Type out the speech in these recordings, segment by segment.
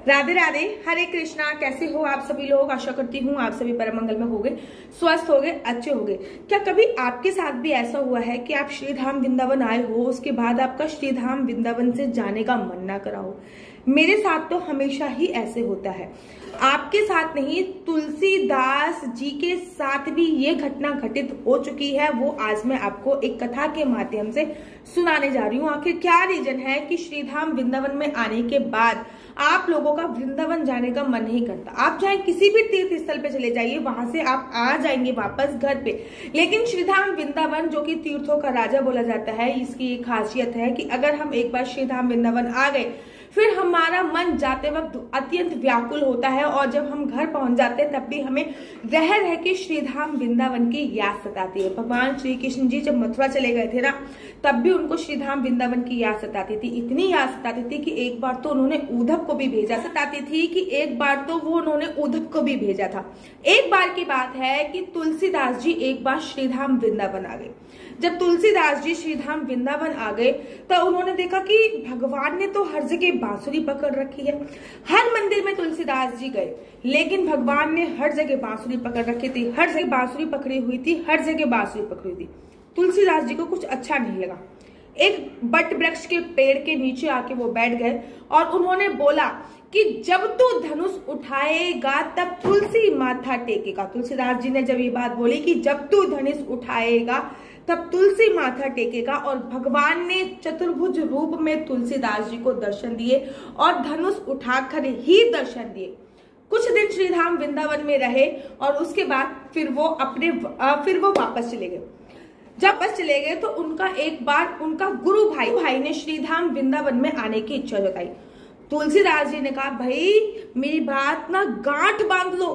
राधे राधे, हरे कृष्णा। कैसे हो आप सभी लोग? आशा करती हूँ आप सभी परम मंगल में होंगे, स्वस्थ होंगे, अच्छे होंगे। क्या कभी आपके साथ भी ऐसा हुआ है कि आप श्रीधाम वृंदावन आए हो, उसके बाद आपका श्रीधाम वृंदावन से जाने का मन ना करा हो? मेरे साथ तो हमेशा ही ऐसे होता है। आपके साथ नहीं, तुलसीदास जी के साथ भी ये घटना घटित हो चुकी है। वो आज मैं आपको एक कथा के माध्यम से सुनाने जा रही हूँ। आखिर क्या रीजन है कि श्रीधाम वृंदावन में आने के बाद आप लोगों का वृंदावन जाने का मन नहीं करता। आप चाहे किसी भी तीर्थ स्थल पे चले जाइए, वहां से आप आ जाएंगे वापस घर पे, लेकिन श्रीधाम वृंदावन जो कि तीर्थों का राजा बोला जाता है, इसकी एक खासियत है कि अगर हम एक बार श्रीधाम वृंदावन आ गए, फिर हमारा मन जाते वक्त अत्यंत व्याकुल होता है और जब हम घर पहुंच जाते हैं तब भी हमें रह रह के श्रीधाम वृंदावन की याद सताती है। भगवान श्री कृष्ण जी जब मथुरा चले गए थे ना, तब भी उनको श्रीधाम वृंदावन की याद सताती थी। इतनी याद सताती थी कि एक बार तो उन्होंने उद्धव को भी भेजा था। एक बार की बात है कि तुलसीदास जी एक बार श्रीधाम वृंदावन आ गए। जब तुलसीदास जी श्रीधाम वृंदावन आ गए तो उन्होंने देखा कि भगवान ने तो हर जगह बांसुरी पकड़ रखी है। हर मंदिर में तुलसीदास जी गए, लेकिन भगवान ने हर जगह बांसुरी पकड़ रखी थी, हर जगह बांसुरी पकड़ी हुई थी, हर जगह बांसुरी पकड़ी हुई थी। तुलसीदास जी को कुछ अच्छा नहीं लगा। एक बट वृक्ष के पेड़ के नीचे आके वो बैठ गए और उन्होंने बोला कि जब तू धनुष उठाएगा तब तुलसी माथा टेकेगा। तुलसीदास जी ने जब ये बात बोली कि जब तू धनुष उठाएगा तब तुलसी माथा टेकेगा, और भगवान ने चतुर्भुज रूप में तुलसीदास जी को दर्शन दिए और धनुष उठाकर ही दर्शन दिए। कुछ दिन श्रीधाम वृंदावन में रहे और उसके बाद फिर वो वापस चले गए। जब वापस चले गए तो एक बार उनका गुरु भाई ने श्रीधाम वृंदावन में आने की इच्छा जताई। तुलसीदास जी ने कहा, भाई मेरी बात ना गांठ बांध लो,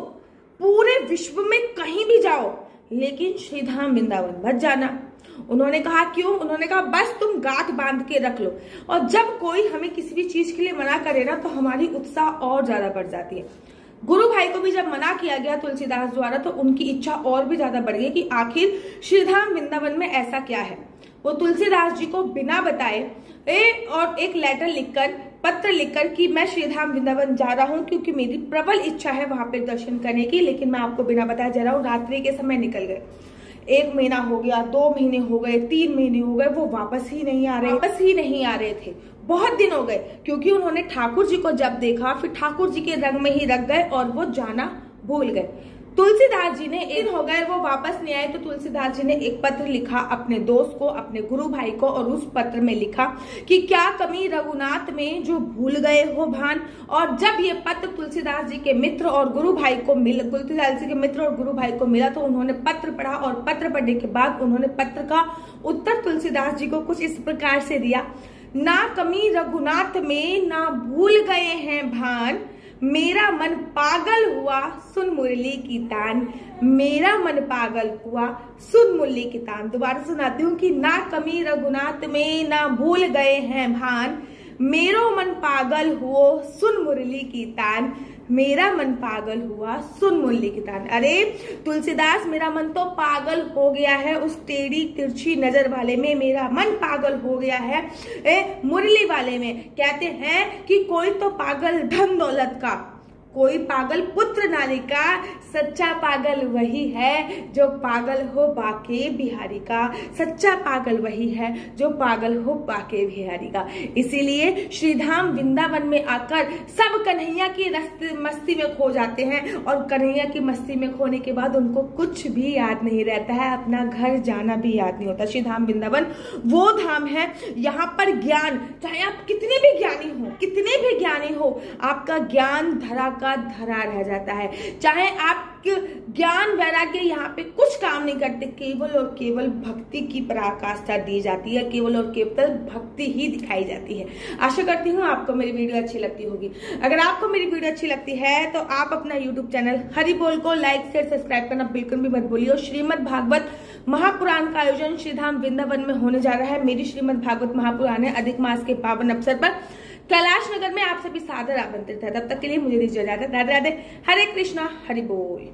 पूरे विश्व में कहीं भी जाओ लेकिन श्रीधाम वृंदावन मत जाना। उन्होंने कहा क्यों? उन्होंने कहा बस तुम गांठ बांध के रख लो, और जब कोई हमें किसी भी चीज के लिए मना करे ना तो हमारी उत्साह और ज्यादा बढ़ जाती है। गुरु भाई को भी जब मना किया गया तुलसीदास द्वारा तो उनकी इच्छा और भी ज्यादा बढ़ गई कि आखिर श्रीधाम वृंदावन में ऐसा क्या है। वो तुलसीदास जी को बिना बताए और एक पत्र लिखकर कि मैं श्रीधाम वृंदावन जा रहा हूँ क्योंकि मेरी प्रबल इच्छा है वहां पे दर्शन करने की, लेकिन मैं आपको बिना बताए जा रहा हूँ। रात्रि के समय निकल गए। 1 महीना हो गया, 2 महीने हो गए, 3 महीने हो गए, वो वापस ही नहीं आ रहे थे। बहुत दिन हो गए क्योंकि उन्होंने ठाकुर जी को जब देखा फिर ठाकुर जी के रंग में ही रख गए और वो जाना भूल गए। तुलसीदास जी ने एक दिन हो गए वो वापस नहीं आए, तो तुलसीदास जी ने एक पत्र लिखा अपने दोस्त को, अपने गुरु भाई को, और उस पत्र में लिखा कि क्या कमी रघुनाथ में जो भूल गए हो भान। और जब ये पत्र तुलसीदास जी के मित्र और गुरु भाई को मिला तो उन्होंने पत्र पढ़ा, और पत्र पढ़ने के बाद उन्होंने पत्र का उत्तर तुलसीदास जी को कुछ इस प्रकार से दिया। ना कमी रघुनाथ में ना भूल गए हैं भान, मेरा मन पागल हुआ सुन मुरली की तान। मेरा मन पागल हुआ सुन मुरली की तान। दोबारा सुनाती हूँ कि ना कमी रघुनाथ में ना भूल गए हैं भान, मेरो मन पागल हुआ सुन मुरली की तान। मेरा मन पागल हुआ सुन मुरली की तान। अरे तुलसीदास, मेरा मन तो पागल हो गया है उस टेढ़ी तिरछी नजर वाले में, मेरा मन पागल हो गया है मुरली वाले में। कहते हैं कि कोई तो पागल धन दौलत का, कोई पागल पुत्र नारी का, सच्चा पागल वही है जो पागल हो बाके बिहारी का। सच्चा पागल वही है जो पागल हो बाके बिहारी का। इसीलिए श्रीधाम वृंदावन में आकर सब कन्हैया की मस्ती में खो जाते हैं, और कन्हैया की मस्ती में खोने के बाद उनको कुछ भी याद नहीं रहता है, अपना घर जाना भी याद नहीं होता। श्रीधाम वृंदावन वो धाम है, यहाँ पर ज्ञान, चाहे आप कितने भी ज्ञानी हो, आपका ज्ञान धरा का धरा रह जाता है। चाहे आप ज्ञान वैराग्य यहाँ पे कुछ काम नहीं करते, केवल और केवल भक्ति की पराकाष्ठा दी जाती है, केवल और केवल भक्ति ही दिखाई जाती है। आशा करती हूँ आपको मेरी वीडियो अच्छी लगती होगी। अगर आपको मेरी वीडियो अच्छी लगती है तो आप अपना यूट्यूब चैनल हरि बोल को लाइक शेयर सब्सक्राइब करना बिल्कुल भी मत भूलिए। श्रीमद् भागवत महापुराण का आयोजन श्रीधाम वृंदावन में होने जा रहा है। मेरी श्रीमद् भागवत महापुराण है अधिक मास के पावन अवसर पर कैलाश नगर में आप सभी सादर आमंत्रित है। तब तक के लिए मुझे दीजिए इजाजत। राधे राधे, हरे कृष्णा, हरि बोल।